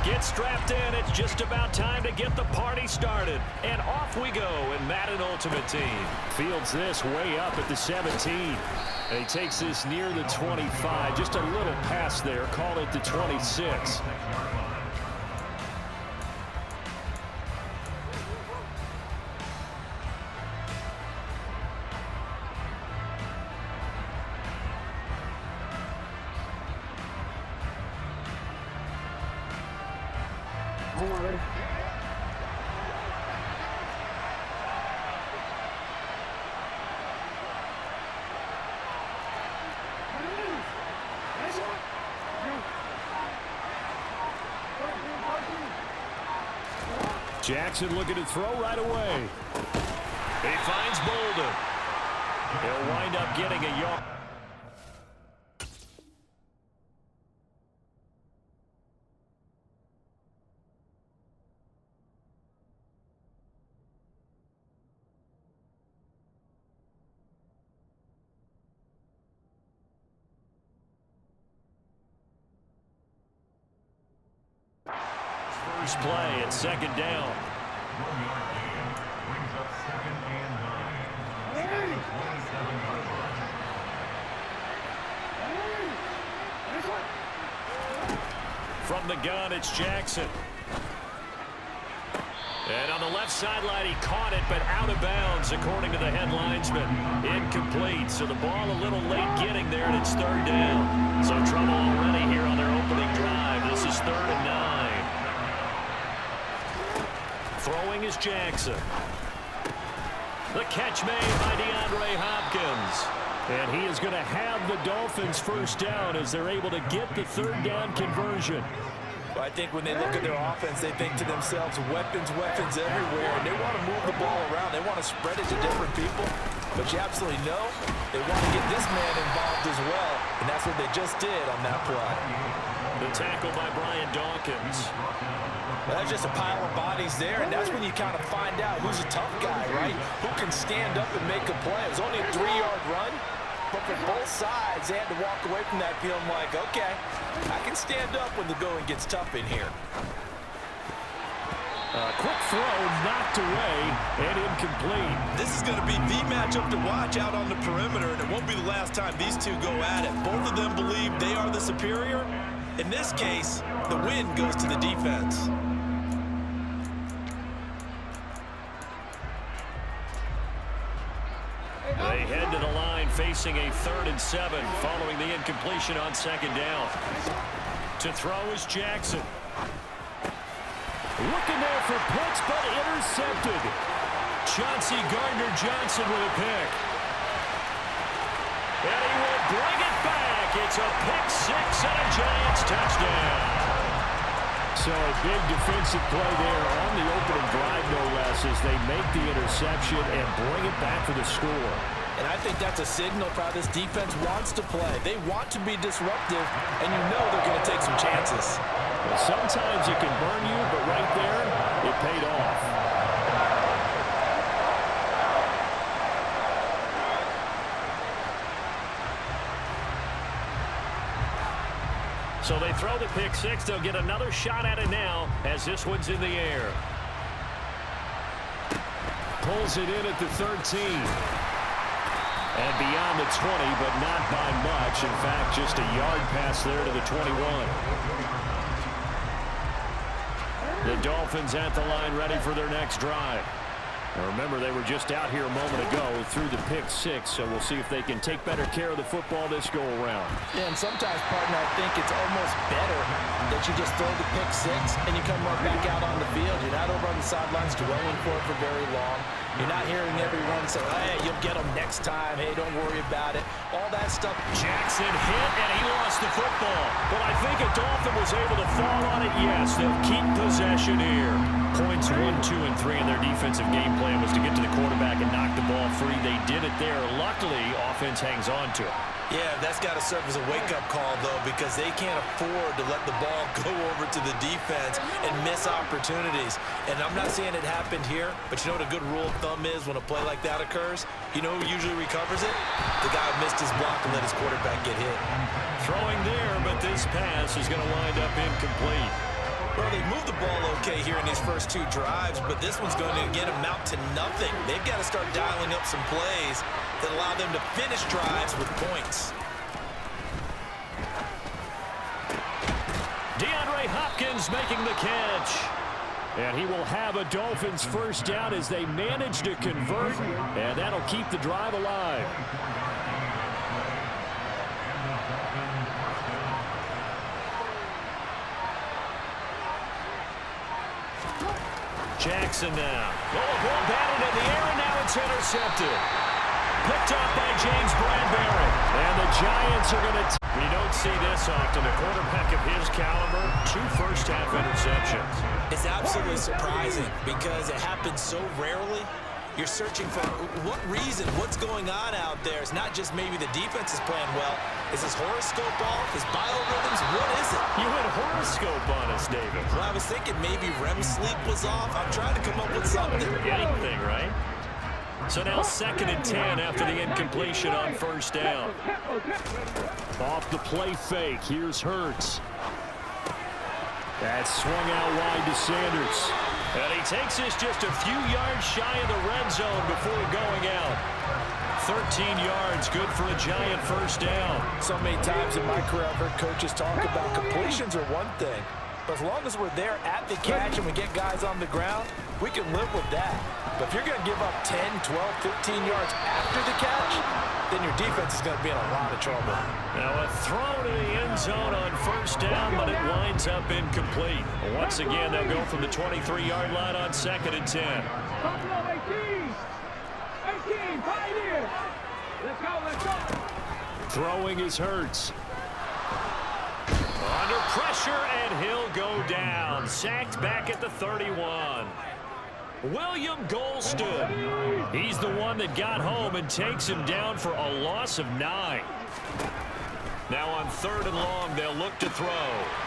Get strapped in. It's just about time to get the party started. And off we go in Madden Ultimate Team. Fields this way up at the 17. And he takes this near the 25. Just a little pass there. Call it the 26. Jackson looking to throw right away. He finds Bolden. He'll wind up getting a yard. First play at second down. From the gun, it's Jackson. And on the left sideline, he caught it, but out of bounds, according to the head linesman. Incomplete, so the ball a little late getting there, and it's third down. So trouble already here on their opening drive. This is 3rd and 9. Throwing is Jackson. The catch made by DeAndre Hopkins. And he is going to have the Dolphins first down as they're able to get the third down conversion. I think when they look at their offense, they think to themselves, weapons, weapons everywhere. And they want to move the ball around. They want to spread it to different people. But you absolutely know they want to get this man involved as well. And that's what they just did on that play. The tackle by Brian Dawkins. Well, that's just a pile of bodies there, and that's when you kind of find out who's a tough guy, right? Who can stand up and make a play. It was only a 3-yard run, but for both sides, they had to walk away from that feeling like, okay, I can stand up when the going gets tough in here. Quick throw, knocked away, and incomplete. This is going to be the matchup to watch out on the perimeter, and it won't be the last time these two go at it. Both of them believe they are the superior. In this case, the win goes to the defense. They head to the line facing a 3rd and 7 following the incompletion on second down. To throw is Jackson. Looking there for picks, but intercepted. Chauncey Gardner-Johnson with a pick. And he will bring it back. It's a pick 6 and a Giants touchdown. So a big defensive play there on the opening drive, no less, as they make the interception and bring it back for the score. And I think that's a signal for how this defense wants to play. They want to be disruptive, and you know they're going to take some chances. Well, sometimes it can burn you, but right there, it paid off. So they throw the pick 6. They'll get another shot at it now as this one's in the air. Pulls it in at the 13. And beyond the 20, but not by much. In fact, just a yard pass there to the 21. The Dolphins at the line ready for their next drive. Now remember, they were just out here a moment ago through the pick 6, so we'll see if they can take better care of the football this go-around. Yeah, and sometimes, partner, I think it's almost better that you just throw the pick 6 and you come right back out on the field. You're not over on the sidelines dwelling for it for very long. You're not hearing everyone say, hey, you'll get them next time. Hey, don't worry about it. All that stuff. Jackson hit, and he lost the football. But I think a Dolphin was able to fall on it. Yes, they'll keep possession here. Points 1, 2, and 3 in their defensive game plan was to get to the quarterback and knock the ball free. They did it there. Luckily, offense hangs on to it. Yeah, that's got to serve as a wake-up call, though, because they can't afford to let the ball go over to the defense and miss opportunities. And I'm not saying it happened here, but you know what a good rule of thumb is when a play like that occurs? You know who usually recovers it? The guy who missed his block and let his quarterback get hit. Throwing there, but this pass is going to wind up incomplete. Well, they moved the ball okay here in these first two drives, but this one's going to again amount to nothing. They've got to start dialing up some plays that allow them to finish drives with points. DeAndre Hopkins making the catch. And he will have a Dolphins first down as they manage to convert, and that'll keep the drive alive. Jackson now. Oh, a ball batted in the air, and now it's intercepted. Picked up by James Bradbury. And the Giants are going to... We don't see this often. A quarterback of his caliber, 2 first-half interceptions. It's absolutely surprising because it happens so rarely. You're searching for what reason, what's going on out there. It's not just maybe the defense is playing well. Is his horoscope off? His biorhythms? What is it? You went horoscope on us, David. Well, I was thinking maybe REM sleep was off. I'm trying to come up with something. Anything, right? So now 2nd and 10 after the incompletion on first down. Off the play fake. Here's Hurts. That's swung out wide to Sanders. And he takes this just a few yards shy of the red zone before going out. 13 yards, good for a Giant first down. So many times in my career I've heard coaches talk about completions are one thing, but as long as we're there at the catch and we get guys on the ground, we can live with that. But if you're going to give up 10, 12, 15 yards after the catch, then your defense is going to be in a lot of trouble. Now a throw to the end zone on first down, but it winds up incomplete. Once again, they'll go from the 23-yard line on 2nd and 10. Throwing is Hurts. Under pressure, and he'll go down. Sacked back at the 31. William Golston. He's the one that got home and takes him down for a loss of 9. Now on 3rd and long, they'll look to throw.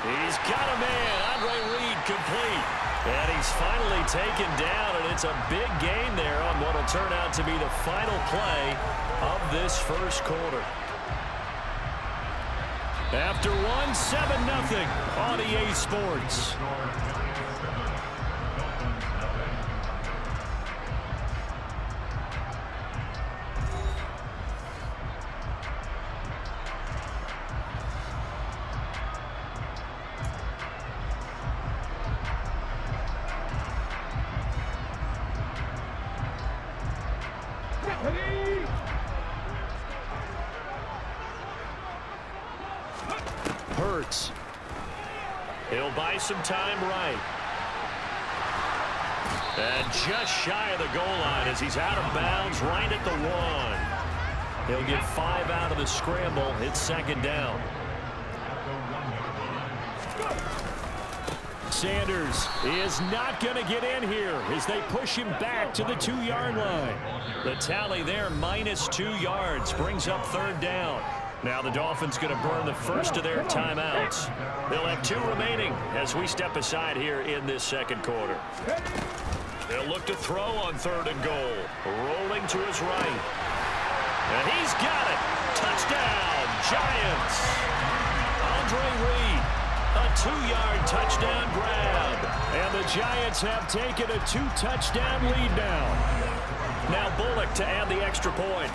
He's got a man. Andre Reed complete. And he's finally taken down, and it's a big gain there on what will turn out to be the final play of this first quarter. After 1, 7-0 on EA Sports. Hurts. He'll buy some time right. And just shy of the goal line as he's out of bounds right at the 1. He'll get 5 out of the scramble. It's 2nd down. Sanders is not going to get in here as they push him back to the 2-yard line. The tally there, -2 yards, brings up 3rd down. Now the Dolphins going to burn the first of their timeouts. They'll have 2 remaining as we step aside here in this 2nd quarter. They'll look to throw on 3rd and goal. Rolling to his right. And he's got it. Touchdown, Giants. Andre Reed, a 2-yard touchdown grab. And the Giants have taken a 2-touchdown lead now. Now Bullock to add the extra point.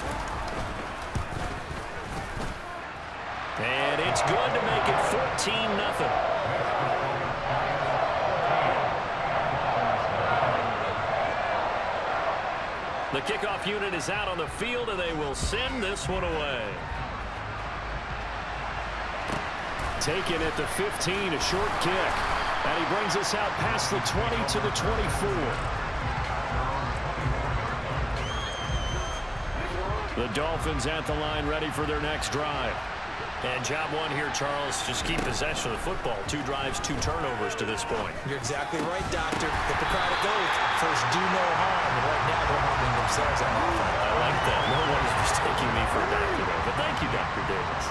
And it's good to make it 14-0. The kickoff unit is out on the field, and they will send this one away. Taken at the 15, a short kick. And he brings us out past the 20 to the 24. The Dolphins at the line ready for their next drive. And job 1 here, Charles, just keep possession of the football. 2 drives, 2 turnovers to this point. You're exactly right, Doctor. Hippocratic oath. First, do no harm. And right now, they're harming themselves on offense. I like that. No one is mistaking me for a doctor, though. But thank you, Dr. Davis.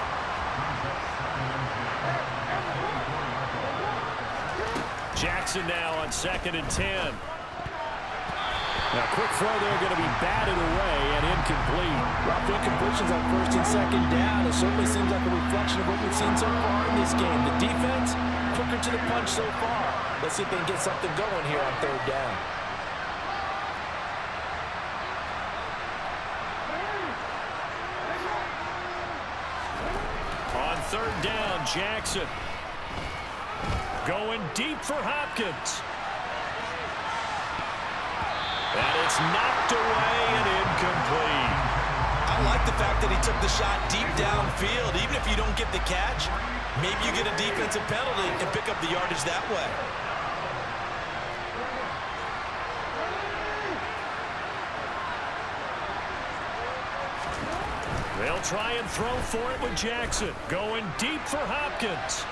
Jackson now on 2nd and 10. Now, quick throw there going to be batted away and incomplete. Rough incompletions on 1st and 2nd down. It certainly seems like a reflection of what we've seen so far in this game. The defense, quick quicker to the punch so far. Let's see if they can get something going here on third down. On third down, Jackson. Going deep for Hopkins. And it's knocked away and incomplete. I like the fact that he took the shot deep downfield. Even if you don't get the catch, maybe you get a defensive penalty and pick up the yardage that way. They'll try and throw for it with Jackson. Going deep for Hopkins.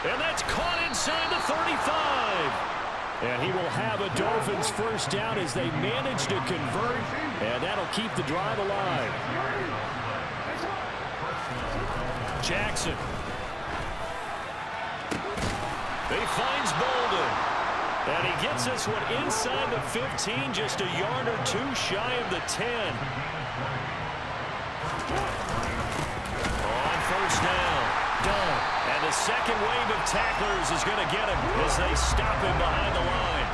And that's caught inside the 35. And he will have a Dolphins first down as they manage to convert. And that'll keep the drive alive. Jackson. He finds Bolden. And he gets this one inside the 15, just a yard or two shy of the 10. On first down. Done. And the second wave of tacklers is going to get him as they stop him behind the line.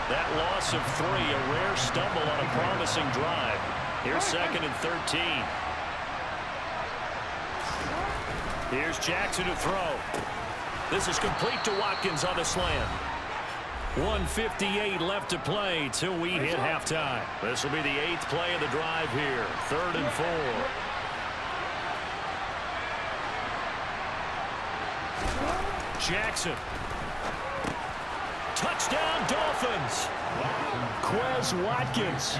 That loss of 3, a rare stumble on a promising drive. Here's second and 13. Here's Jackson to throw. This is complete to Watkins on the slant. 1:58 left to play till we hit halftime. This will be the 8th play of the drive here. 3rd and 4. Jackson. Touchdown, Dolphins. Quez Watkins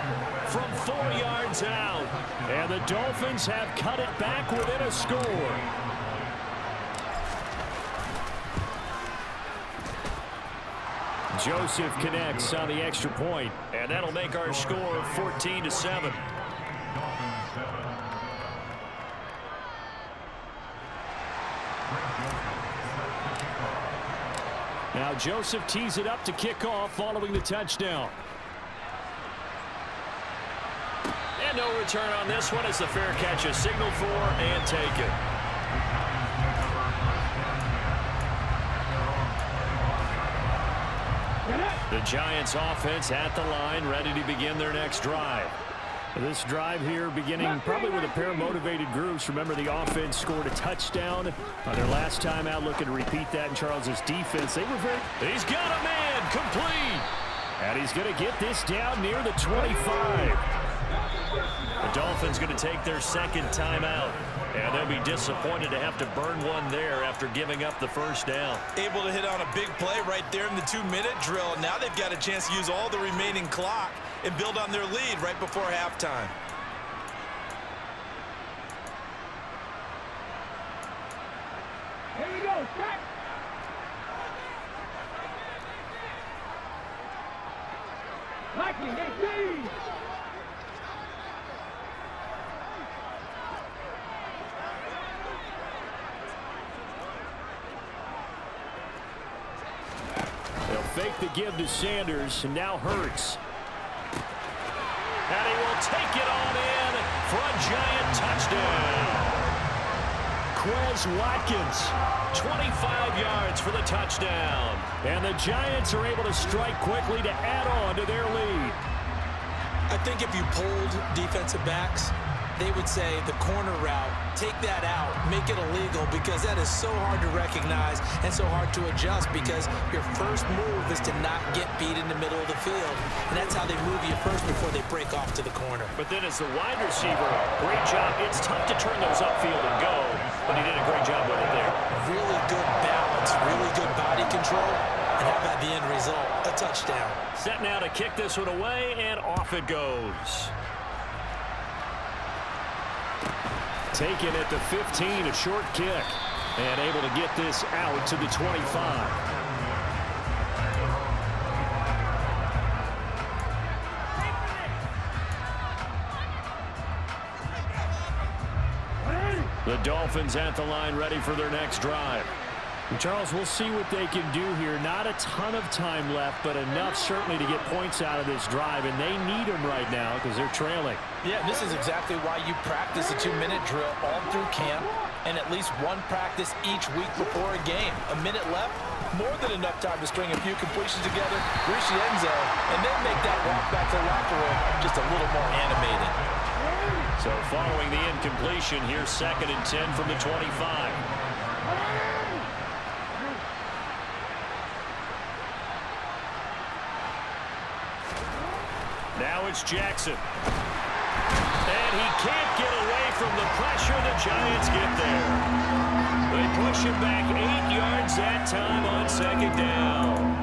from 4 yards out. And the Dolphins have cut it back within a score. Joseph connects on the extra point, and that'll make our score 14-7. Now Joseph tees it up to kick off following the touchdown. And no return on this one as the fair catch is signaled for and taken. The Giants offense at the line, ready to begin their next drive. This drive here beginning probably with a pair of motivated groups. Remember, the offense scored a touchdown on their last time out, looking to repeat that in Charles's defense. They were very... He's got a man, complete. And he's going to get this down near the 25. The Dolphins going to take their second timeout. And they'll be disappointed to have to burn one there after giving up the first down. Able to hit on a big play right there in the 2-minute drill. Now they've got a chance to use all the remaining clock and build on their lead right before halftime. Here we go, set. Lightning, they Fake the give to Sanders, and now Hurts. And he will take it on in for a Giant touchdown. Quez Watkins, 25 yards for the touchdown. And the Giants are able to strike quickly to add on to their lead. I think if you pulled defensive backs, they would say the corner route, take that out, make it illegal, because that is so hard to recognize and so hard to adjust, because your first move is to not get beat in the middle of the field. And that's how they move you first before they break off to the corner. But then as the wide receiver, great job. It's tough to turn those upfield and go, but he did a great job with it there. Really good balance, really good body control. And how about the end result? A touchdown. Set now to kick this one away, and off it goes. Taken at the 15, a short kick. And able to get this out to the 25. The Dolphins at the line, ready for their next drive. Charles, we'll see what they can do here. Not a ton of time left, but enough certainly to get points out of this drive, and they need them right now because they're trailing. Yeah, this is exactly why you practice a 2-minute drill all through camp. and at least one practice each week before a game. A minute left, more than enough time to string a few completions together, reach the end zone, and then make that walk back to the locker room just a little more animated. So following the incompletion, here's 2nd and 10 from the 25. Now it's Jackson. And he can't get away from the pressure. The Giants get there. They push him back 8 yards that time on 2nd down.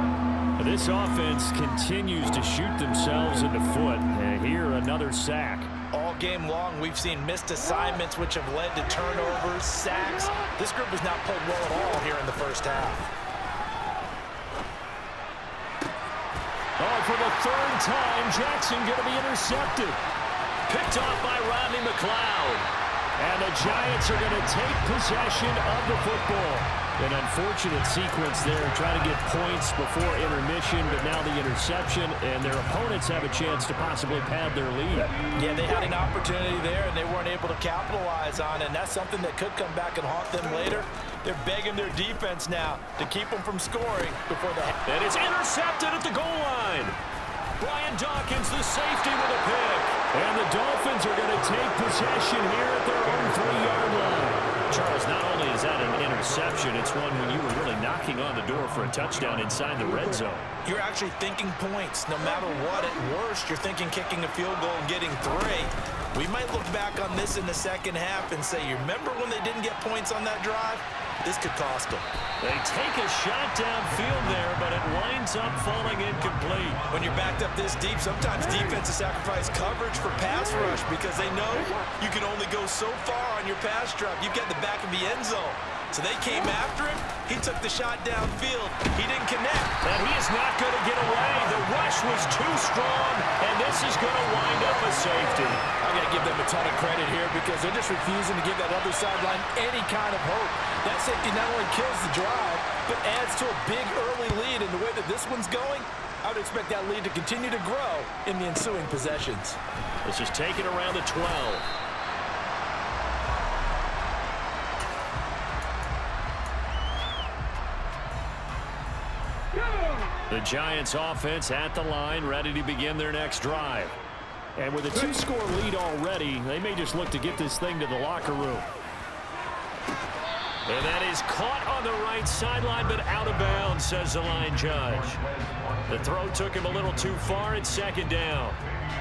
This offense continues to shoot themselves in the foot. And here, another sack. All game long, we've seen missed assignments, which have led to turnovers, sacks. This group has not played well at all here in the first half. Oh, for the 3rd time, Jackson going to be intercepted. Picked off by Rodney McLeod. And the Giants are going to take possession of the football. An unfortunate sequence there, trying to get points before intermission, but now the interception, and their opponents have a chance to possibly pad their lead. Yeah, they had an opportunity there, and they weren't able to capitalize on it, and that's something that could come back and haunt them later. They're begging their defense now to keep them from scoring before the half. And it's intercepted at the goal line. Brian Dawkins, the safety, with a pick. And the Dolphins are going to take possession here at their own 3-yard line. Charles, not only is that an interception, it's one when you were really knocking on the door for a touchdown inside the red zone. You're actually thinking points. No matter what, at worst, you're thinking kicking a field goal and getting 3. We might look back on this in the second half and say, you remember when they didn't get points on that drive? This could cost them. They take a shot downfield there, but it winds up falling incomplete. When you're backed up this deep, sometimes defenses sacrifice coverage for pass rush because they know you can only go so far on your pass drop. You've got the back of the end zone. So they came after him. He took the shot downfield. He didn't connect. And he is not going to get away. The rush was too strong, and this is going to wind up a safety. I'm going to give them a ton of credit here because they're just refusing to give that other sideline any kind of hope. That safety not only kills the drive, but adds to a big early lead. In the way that this one's going, I would expect that lead to continue to grow in the ensuing possessions. This is taken around the 12. The Giants offense at the line, ready to begin their next drive. And with a 2-score lead already, they may just look to get this thing to the locker room. And that is caught on the right sideline, but out of bounds, says the line judge. The throw took him a little too far. It's 2nd down.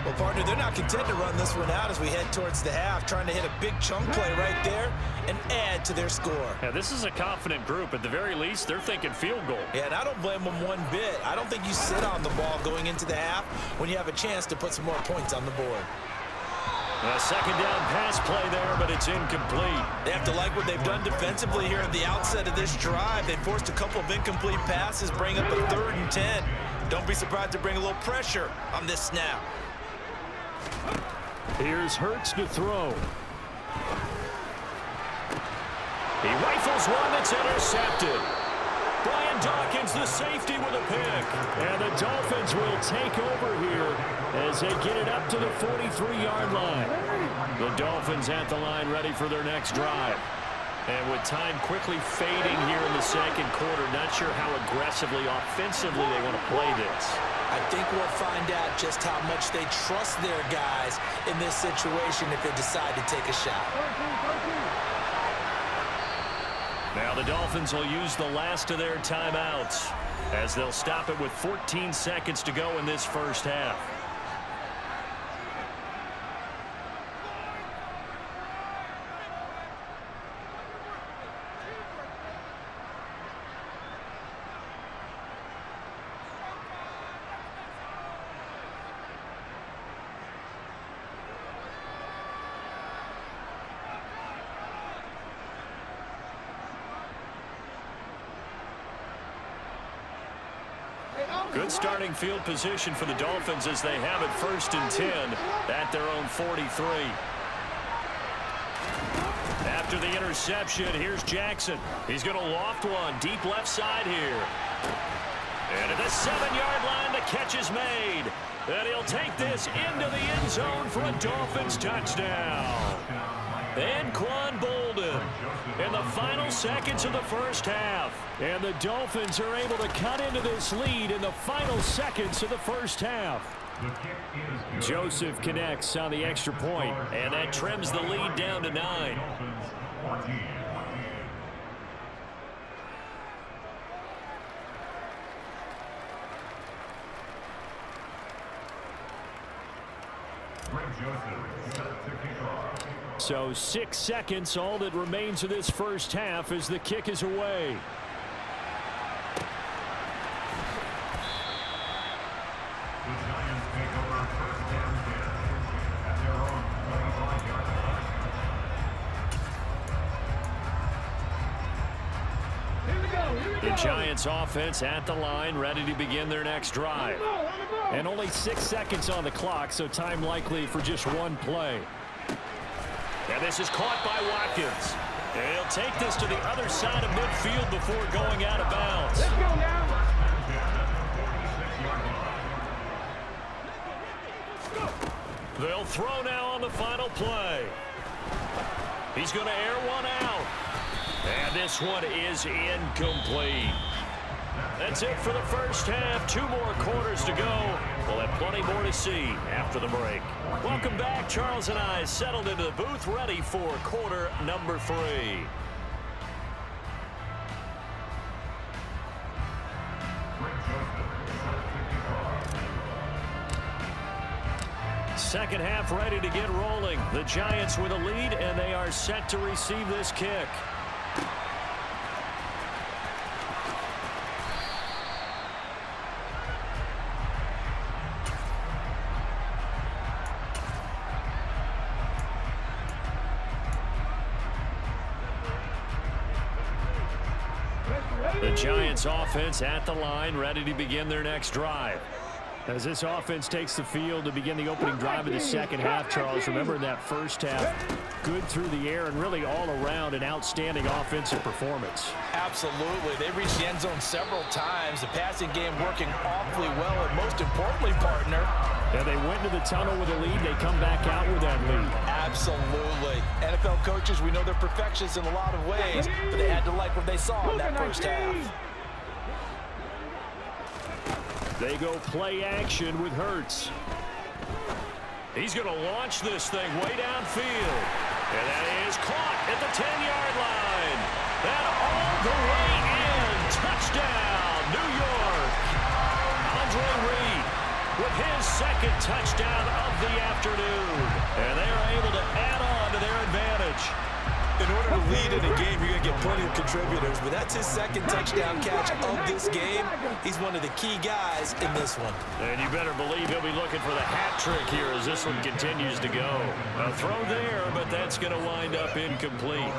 Well, partner, they're not content to run this one out as we head towards the half, trying to hit a big chunk play right there and add to their score. Yeah, this is a confident group. At the very least, they're thinking field goal. Yeah, and I don't blame them one bit. I don't think you sit on the ball going into the half when you have a chance to put some more points on the board. A 2nd down pass play there, but it's incomplete. They have to like what they've done defensively here at the outset of this drive. They forced a couple of incomplete passes, bring up a 3rd and 10. Don't be surprised to bring a little pressure on this snap. Here's Hurts to throw. He rifles one that's intercepted. Brian Dawkins, the safety, with a pick. And the Dolphins will take over here as they get it up to the 43-yard line. The Dolphins at the line, ready for their next drive. And with time quickly fading here in the 2nd quarter, not sure how aggressively, offensively they want to play this. I think we'll find out just how much they trust their guys in this situation if they decide to take a shot. Now the Dolphins will use the last of their timeouts as they'll stop it with 14 seconds to go in this first half. Good starting field position for the Dolphins as they have it 1st and 10 at their own 43. After the interception, here's Jackson. He's going to loft one deep left side here. And at the 7-yard line, the catch is made. And he'll take this into the end zone for a Dolphins touchdown. And Quan Bolden in the final seconds of the first half. And the Dolphins are able to cut into this lead in the final seconds of the first half. Joseph connects on the extra point, and that trims the lead down to 9. So 6 seconds, all that remains of this first half as the kick is away. The Giants offense at the line, ready to begin their next drive. And only 6 seconds on the clock, so time likely for just one play. And this is caught by Watkins. And he'll take this to the other side of midfield before going out of bounds. Let's go now. They'll throw now on the final play. He's going to air one out. And this one is incomplete. That's it for the first half. 2 more quarters to go. We'll have plenty more to see after the break. Welcome back. Charles and I settled into the booth, ready for quarter number 3. Second half ready to get rolling. The Giants with a lead, and they are set to receive this kick. The Giants offense at the line, ready to begin their next drive. As this offense takes the field to begin the opening drive of the second half, Charles, remember in that first half, good through the air and really all around an outstanding offensive performance. Absolutely. They reached the end zone several times. The passing game working awfully well, and most importantly, partner, and they went into the tunnel with a lead. They come back out with that lead. Absolutely. NFL coaches, we know they're perfectionists in a lot of ways, but they had to like what they saw in that first half. They go play action with Hurts. He's going to launch this thing way downfield. And that is caught at the 10-yard line. And all the way in. Touchdown, New York. Andre Reed with his second touchdown of the afternoon. And they are able to add on to their advantage. In order to lead in a game, you're going to get plenty of contributors, but that's his second touchdown catch of this game. He's one of the key guys in this one. And you better believe he'll be looking for the hat trick here as this one continues to go. A throw there, but that's going to wind up incomplete.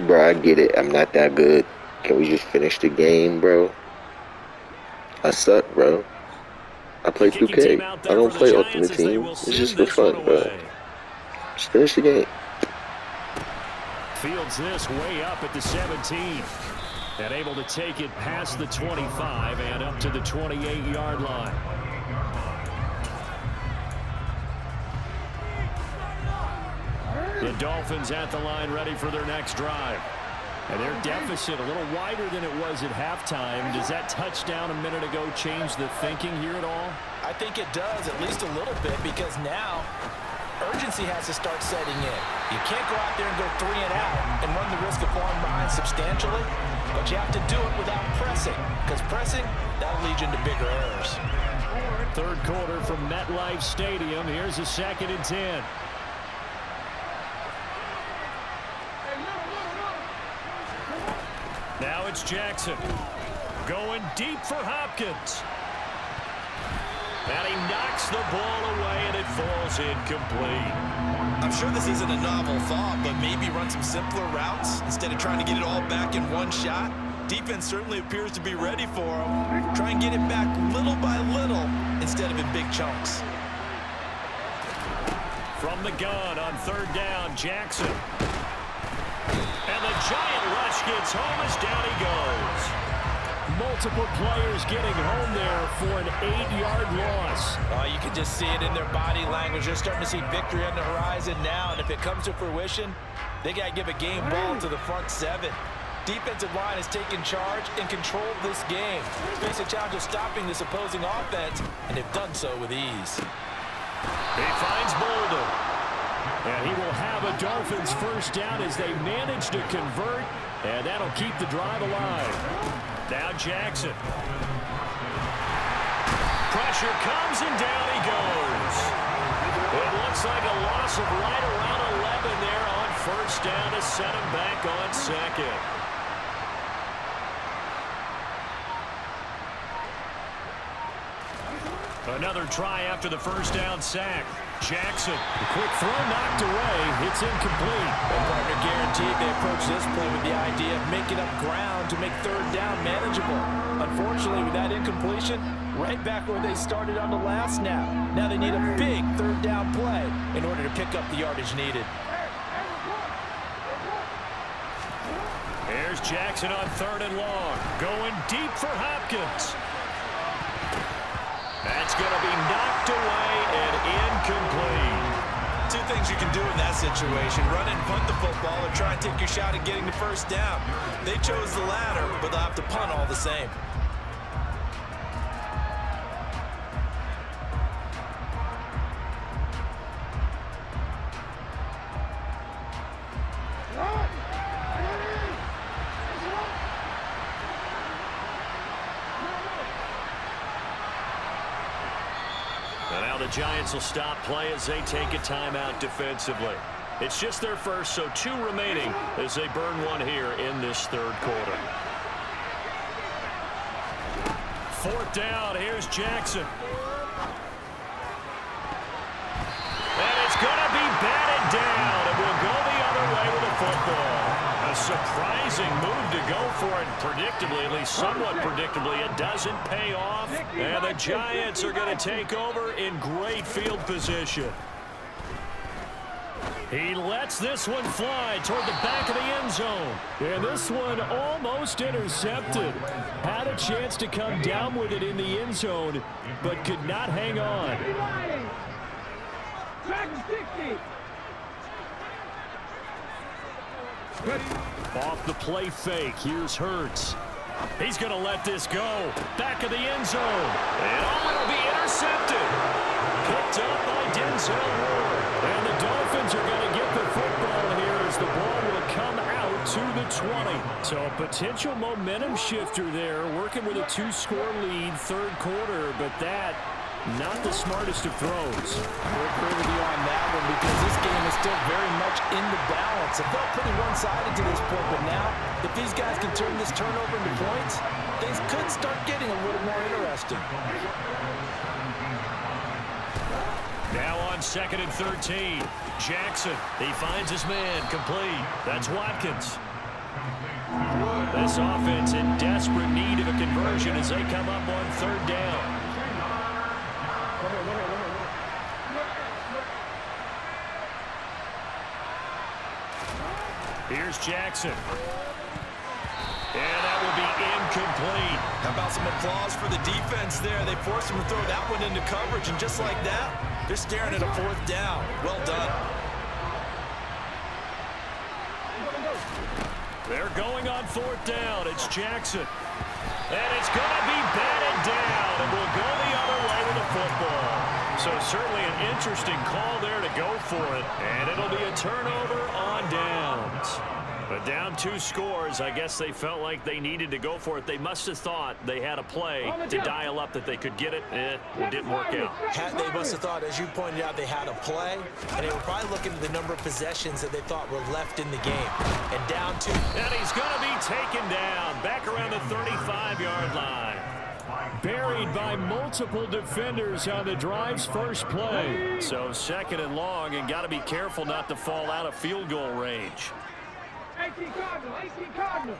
Bro, I get it. I'm not that good. Can we just finish the game, bro? I suck, bro. I play 2K. I don't play Ultimate Team. It's just for fun, bro. Just finish the game. Fields this way up at the 17. And able to take it past the 25 and up to the 28-yard line. The Dolphins at the line, ready for their next drive. And their deficit a little wider than it was at halftime. Does that touchdown a minute ago change the thinking here at all? I think it does, at least a little bit, because now urgency has to start setting in. You can't go out there and go 3 and out and run the risk of falling behind substantially, but you have to do it without pressing, because pressing, that'll lead you into bigger errors. Third quarter from MetLife Stadium. Here's a 2nd and 10. Now it's Jackson going deep for Hopkins. And he knocks the ball away, and it falls incomplete. I'm sure this isn't a novel thought, but maybe run some simpler routes instead of trying to get it all back in one shot. Defense certainly appears to be ready for him. Try and get it back little by little instead of in big chunks. From the gun on third down, Jackson. And the giant rush gets home as down he goes. Multiple players getting home there for an 8-yard loss. You can just see it in their body language. They're starting to see victory on the horizon now, and if it comes to fruition, they got to give a game ball to the front seven. Defensive line has taken charge and controlled this game. Face a challenge of stopping this opposing offense, and they've done so with ease. He finds Bolden. And he will have a Dolphins first down as they manage to convert, and that'll keep the drive alive. Now Jackson. Pressure comes, and down he goes. It looks like a loss of right around 11 there on first down to set him back on second. Another try after the first down sack. Jackson, a quick throw knocked away. It's incomplete. And partner guaranteed they approach this play with the idea of making up ground to make third down manageable. Unfortunately, with that incompletion, right back where they started on the last snap. Now they need a big third down play in order to pick up the yardage needed. Here's Jackson on third and long. Going deep for Hopkins. That's going to be knocked away and incomplete. Two things you can do in that situation: run and punt the football, or try and take your shot at getting the first down. They chose the latter, but they'll have to punt all the same. Giants will stop play as they take a timeout defensively. It's just their first, so 2 remaining as they burn one here in this third quarter. Fourth down, here's Jackson. And it's going to be batted down, and we'll go the other way with the football. A surprising move to go for it predictably, at least somewhat predictably. It doesn't pay off, and the Giants are going to take over in great field position. He lets this one fly toward the back of the end zone. And this one almost intercepted. Had a chance to come down with it in the end zone, but could not hang on. Off the play fake, here's Hurts. He's going to let this go. Back of the end zone. And it'll be intercepted. Picked up by Denzel Ward. And the Dolphins are going to get the football here as the ball will come out to the 20. So a potential momentum shifter there, working with a 2-score lead, third quarter, but that not the smartest of throws. We'll agree with you on that one because this game is still very much in the balance. It felt pretty one-sided to this point, but now if these guys can turn this turnover into points, things could start getting a little more interesting. Now on 2nd and 13, Jackson. He finds his man complete. That's Watkins. This offense in desperate need of a conversion as they come up on third down. Here's Jackson. And that will be incomplete. How about some applause for the defense there? They forced him to throw that one into coverage, and just like that, they're staring at a fourth down. Well done. They're going on fourth down. It's Jackson. And it's going to be batted down, and we'll go the other way with the football. So certainly an interesting call there to go for it, and it'll be a turnover on downs. But down 2 scores, I guess they felt like they needed to go for it. They must have thought they had a play to dial up that they could get it. It didn't work out. They must have thought, as you pointed out, they had a play, and they were probably looking at the number of possessions that they thought were left in the game. And down 2. And he's going to be taken down back around the 35-yard line. Buried by multiple defenders on the drive's first play. So 2nd and long, and got to be careful not to fall out of field goal range. 18 Cardinal, 18 Cardinal.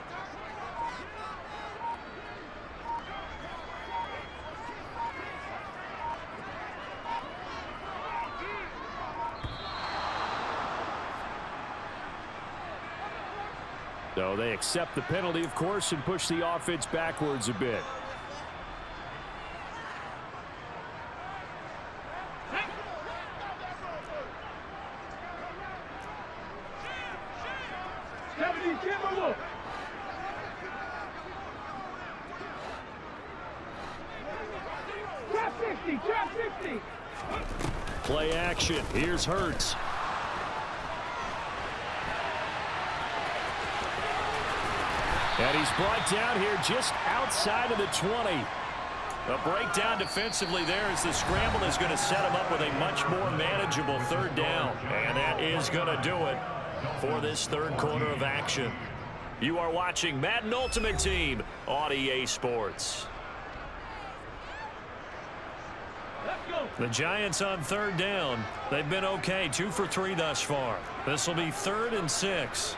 So they accept the penalty, of course, and push the offense backwards a bit. Play action. Here's Hurts. And he's brought down here just outside of the 20. A breakdown defensively there as the scramble is going to set him up with a much more manageable third down. And that is going to do it for this third quarter of action. You are watching Madden Ultimate Team on EA Sports. The Giants on third down. They've been okay, 2 for 3 thus far. This will be 3rd and 6.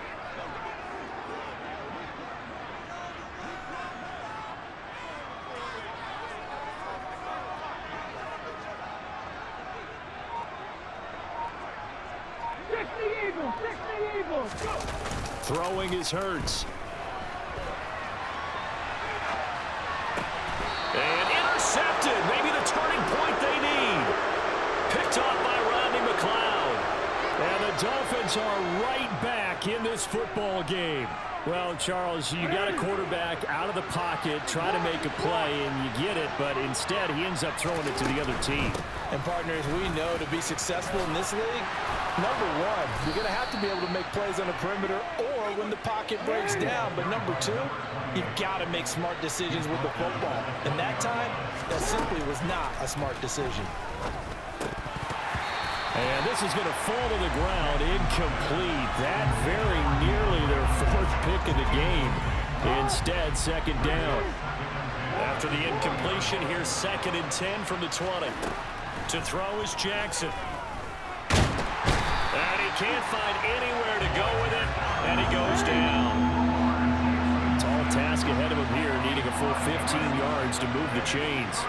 Throwing is Hurts. And intercepted. Maybe the turning point they need. Picked off by Rodney McLeod. And the Dolphins are right back in this football game. Well, Charles, you got a quarterback out of the pocket, try to make a play, and you get it, but instead he ends up throwing it to the other team. And partners, we know to be successful in this league, number one, you're going to have to be able to make plays on the perimeter or when the pocket breaks down. But number two, you've got to make smart decisions with the football. And that time, that simply was not a smart decision. And this is going to fall to the ground, incomplete. That very nearly their 4th pick of the game. Instead, 2nd down. After the incompletion, here's 2nd and 10 from the 20. To throw is Jackson. And he can't find anywhere to go with it, and he goes down. Tall task ahead of him here, needing a full 15 yards to move the chains.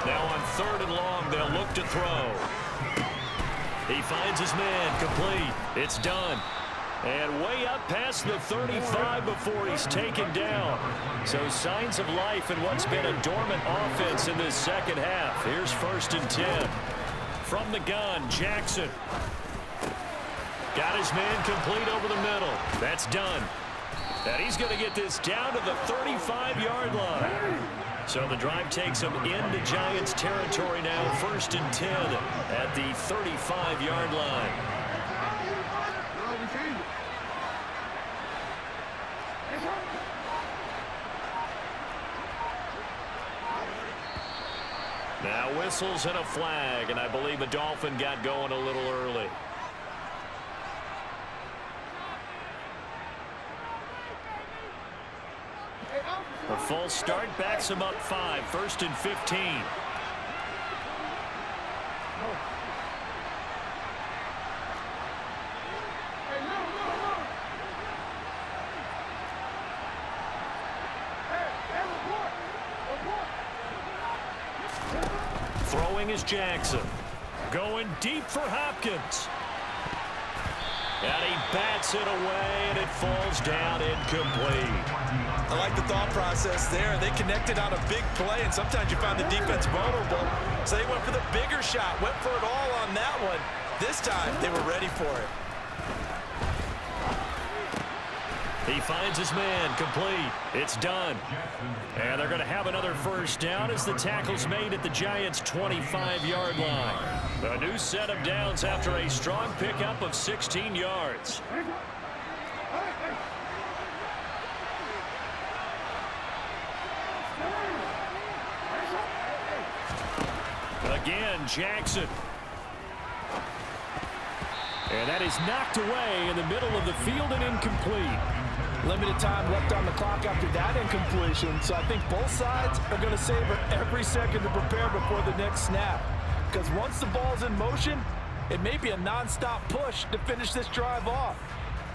Now on 3rd and long, they'll look to throw. He finds his man, complete. It's done. And way up past the 35 before he's taken down. So signs of life in what's been a dormant offense in this second half. Here's 1st and 10. From the gun, Jackson. Got his man complete over the middle. That's done. And he's going to get this down to the 35-yard line. So the drive takes him into Giants territory now. 1st and 10 at the 35-yard line. Now whistles and a flag, and I believe a Dolphin got going a little early. A full start backs him up 5. 1st and 15. Throwing is Jackson. Going deep for Hopkins. And he bats it away, and it falls down incomplete. I like the thought process there. They connected on a big play, and sometimes you find the defense vulnerable. So they went for the bigger shot, went for it all on that one. This time, they were ready for it. He finds his man, complete. It's done. And they're going to have another 1st down as the tackle's made at the Giants' 25-yard line. A new set of downs after a strong pickup of 16 yards. Again, Jackson. And that is knocked away in the middle of the field and incomplete. Limited time left on the clock after that incompletion, so I think both sides are going to savor every second to prepare before the next snap. Because once the ball's in motion, it may be a non-stop push to finish this drive off.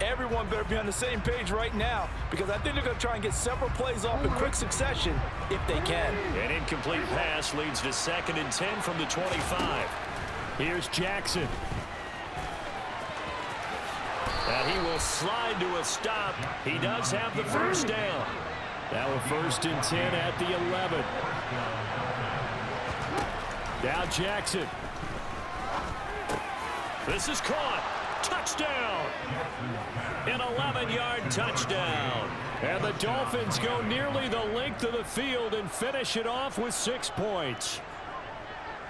Everyone better be on the same page right now, because I think they're going to try and get several plays off in quick succession if they can. An incomplete pass leads to 2nd and 10 from the 25. Here's Jackson. And he will slide to a stop. He does have the first down. Now a 1st and 10 at the 11. Now Jackson. This is caught. Touchdown. An 11-yard touchdown. And the Dolphins go nearly the length of the field and finish it off with 6 points.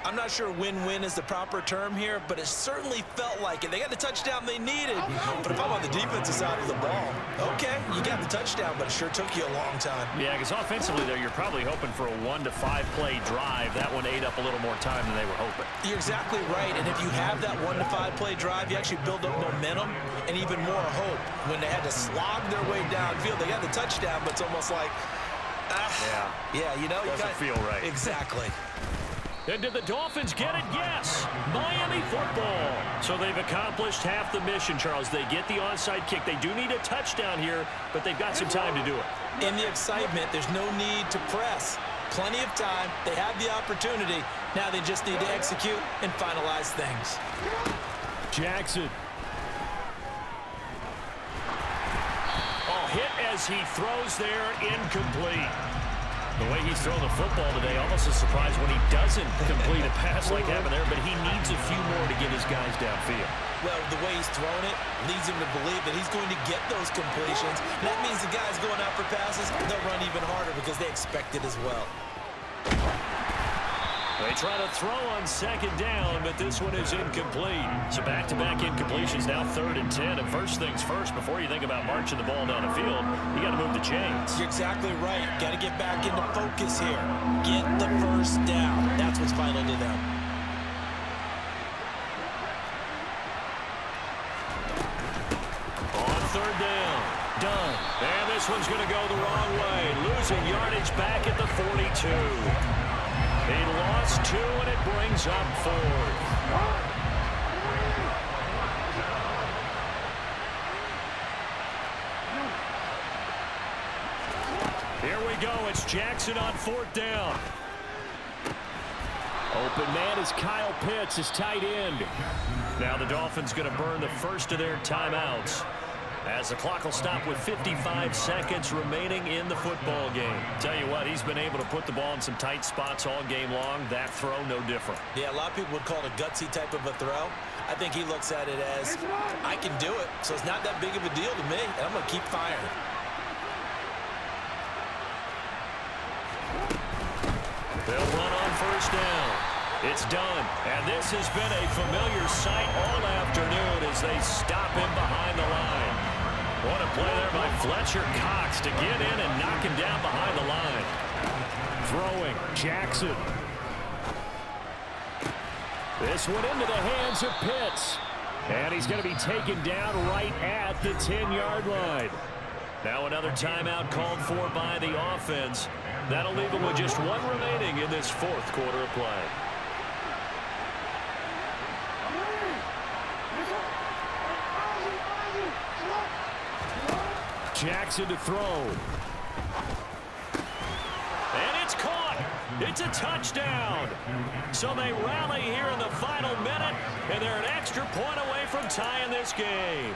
I'm not sure win-win is the proper term here, but it certainly felt like it. They got the touchdown they needed. But if I'm on the defensive side of the ball, okay, you got the touchdown, but it sure took you a long time. Yeah, because offensively there, you're probably hoping for a 1 to 5 play drive. That one ate up a little more time than they were hoping. You're exactly right, and if you have that 1 to 5 play drive, you actually build up momentum and even more hope. When they had to slog their way downfield, they got the touchdown, but it's almost like, yeah, you know, doesn't feel right. Exactly. And did the Dolphins get it? Yes. Miami football. So they've accomplished half the mission, Charles. They get the onside kick. They do need a touchdown here, but they've got some time to do it. In the excitement, there's no need to press. Plenty of time. They have the opportunity. Now they just need to execute and finalize things. Jackson. Oh, hit as he throws there, incomplete. The way he's thrown the football today, almost a surprise when he doesn't complete a pass like that there, but he needs a few more to get his guys downfield. Well, the way he's thrown it leads him to believe that he's going to get those completions. And that means the guys going out for passes, they'll run even harder because they expect it as well. They try to throw on 2nd down, but this one is incomplete. So back-to-back incompletions, now 3rd and 10. And first things first, before you think about marching the ball down the field, you got to move the chains. You're exactly right. Got to get back into focus here. Get the first down. That's what's vital to them. On 3rd down, done. And this one's going to go the wrong way. Losing yardage back at the 42. He lost 2, and it brings up 4th. Here we go. It's Jackson on 4th down. Open man is Kyle Pitts, his tight end. Now the Dolphins going to burn the first of their timeouts, as the clock will stop with 55 seconds remaining in the football game. Tell you what, he's been able to put the ball in some tight spots all game long. That throw, no different. Yeah, a lot of people would call it a gutsy type of a throw. I think he looks at it as, I can do it, so it's not that big of a deal to me, and I'm going to keep firing. They'll run on 1st down. It's done, and this has been a familiar sight all afternoon as they stop him behind the line. What a play there by Fletcher Cox to get in and knock him down behind the line. Throwing, Jackson. This one into the hands of Pitts. And he's going to be taken down right at the 10-yard line. Now another timeout called for by the offense. That'll leave them with just 1 remaining in this 4th quarter of play. Jackson to throw. And it's caught. It's a touchdown. So they rally here in the final minute, and they're an extra point away from tying this game.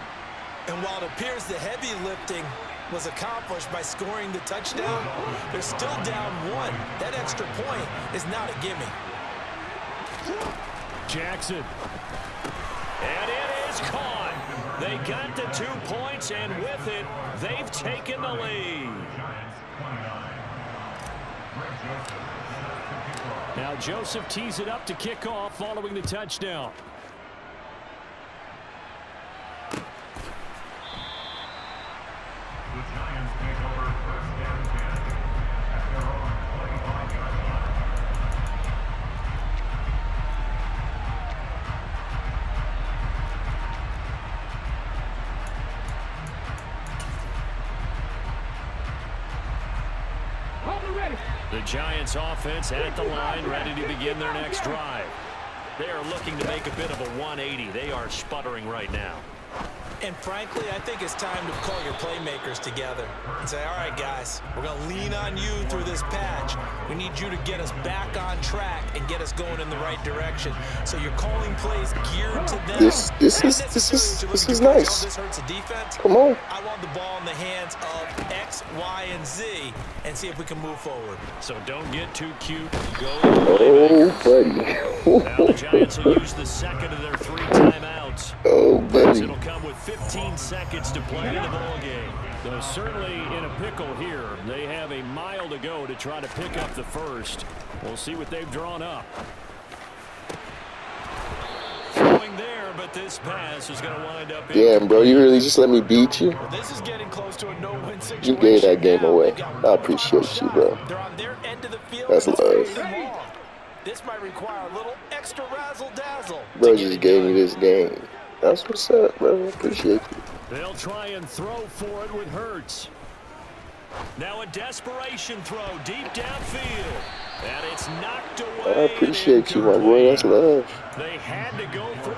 And while it appears the heavy lifting was accomplished by scoring the touchdown, they're still down 1. That extra point is not a gimme. Jackson. And it is caught. They got the 2 points, and with it, they've taken the lead. Now Joseph tees it up to kick off following the touchdown. The Giants take over 1st and 10 at their own 25-yard line. The Giants offense at the line, ready to begin their next drive. They are looking to make a bit of a 180. They are sputtering right now. And frankly, I think it's time to call your playmakers together and say, all right, guys, we're going to lean on you through this patch. We need you to get us back on track and get us going in the right direction. So you're calling plays geared to them. This is nice. This hurts the defense. Come on. I want the ball in the hands of X, Y, and Z and see if we can move forward. So don't get too cute. Go. Oh, buddy. Now the Giants will use the second of their 3 timeouts. Oh, buddy. It'll come with 15 seconds to play in the ball game. Though certainly in a pickle here. They have a mile to go to try to pick up the first. We'll see what they've drawn up. Throwing there, but this pass is going to wind up. Damn, bro, you really just let me beat you? Well, this is getting close to a no-win situation. You gave that game away. I appreciate you, bro. They're on their end of the field. That's and it's love. long. This might require a little extra razzle-dazzle. Bro just gave me this game. That's what's up, bro. I appreciate you. They'll try and throw for it with Hurts. Now a desperation throw deep downfield. And it's knocked away. I appreciate you, my boy. That's love. They had to go for